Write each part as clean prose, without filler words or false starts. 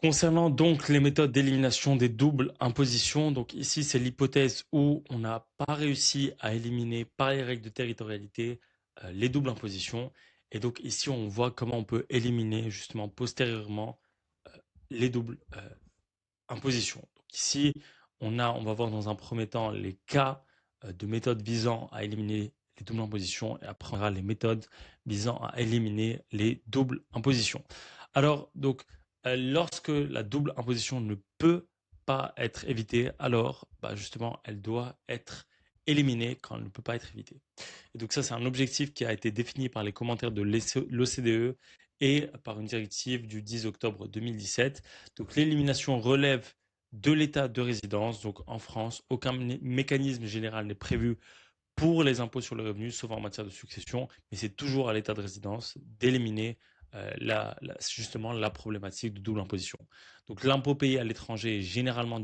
Concernant donc les méthodes d'élimination des doubles impositions, donc ici c'est l'hypothèse où on n'a pas réussi à éliminer par les règles de territorialité les doubles impositions. Et donc ici on voit comment on peut éliminer justement postérieurement les doubles impositions. Donc ici on va voir dans un premier temps les cas de méthodes visant à éliminer les doubles impositions et après on verra les méthodes visant à éliminer les doubles impositions. Alors donc lorsque la double imposition ne peut pas être évitée, alors justement, elle doit être éliminée quand elle ne peut pas être évitée. Et donc ça, c'est un objectif qui a été défini par les commentaires de l'OCDE et par une directive du 10 octobre 2017. Donc l'élimination relève de l'état de résidence. Donc en France, aucun mécanisme général n'est prévu pour les impôts sur le revenu, sauf en matière de succession, mais c'est toujours à l'état de résidence d'éliminer justement la problématique de double imposition. Donc l'impôt payé à l'étranger est généralement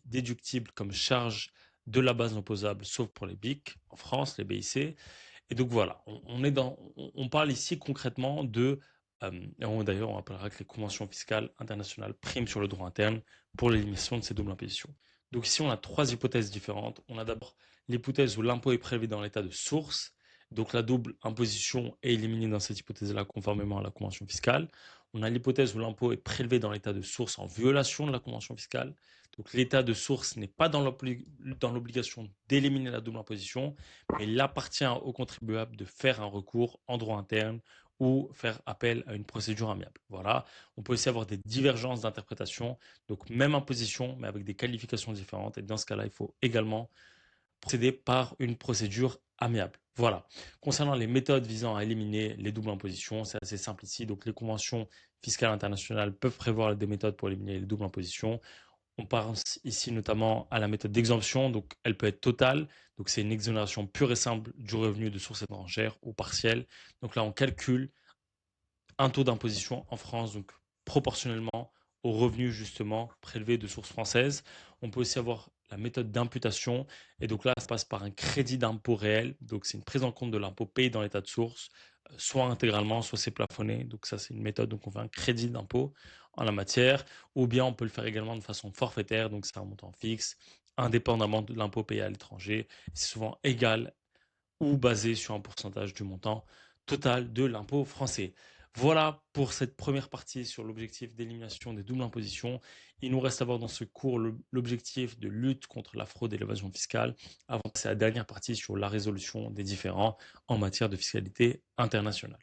déductible comme charge de la base imposable, sauf pour les BIC en France, les BIC. Et donc voilà, on parle ici concrètement de, d'ailleurs on appellera que les conventions fiscales internationales priment sur le droit interne pour l'élimination de ces doubles impositions. Donc ici on a trois hypothèses différentes. On a d'abord l'hypothèse où l'impôt est prélevé dans l'état de source, donc la double imposition est éliminée dans cette hypothèse-là conformément à la convention fiscale. On a l'hypothèse où l'impôt est prélevé dans l'état de source en violation de la convention fiscale. Donc l'état de source n'est pas dans l'obligation d'éliminer la double imposition, mais il appartient au contribuable de faire un recours en droit interne ou faire appel à une procédure amiable. Voilà. On peut aussi avoir des divergences d'interprétation, donc même imposition, mais avec des qualifications différentes. Et dans ce cas-là, il faut également procéder par une procédure amiable. Voilà. Concernant les méthodes visant à éliminer les doubles impositions, c'est assez simple ici. Donc, les conventions fiscales internationales peuvent prévoir des méthodes pour éliminer les doubles impositions. On pense ici notamment à la méthode d'exemption, donc elle peut être totale, donc c'est une exonération pure et simple du revenu de source étrangère ou partielle. Donc là, on calcule un taux d'imposition en France, donc proportionnellement aux revenus justement prélevés de sources françaises. On peut aussi avoir la méthode d'imputation, et donc là, ça passe par un crédit d'impôt réel, donc c'est une prise en compte de l'impôt payé dans l'état de source, soit intégralement, soit c'est plafonné, donc ça c'est une méthode, donc on fait un crédit d'impôt en la matière, ou bien on peut le faire également de façon forfaitaire, donc c'est un montant fixe, indépendamment de l'impôt payé à l'étranger, c'est souvent égal ou basé sur un pourcentage du montant total de l'impôt français. Voilà pour cette première partie sur l'objectif d'élimination des doubles impositions. Il nous reste à voir dans ce cours l'objectif de lutte contre la fraude et l'évasion fiscale, avant de passer à la dernière partie sur la résolution des différends en matière de fiscalité internationale.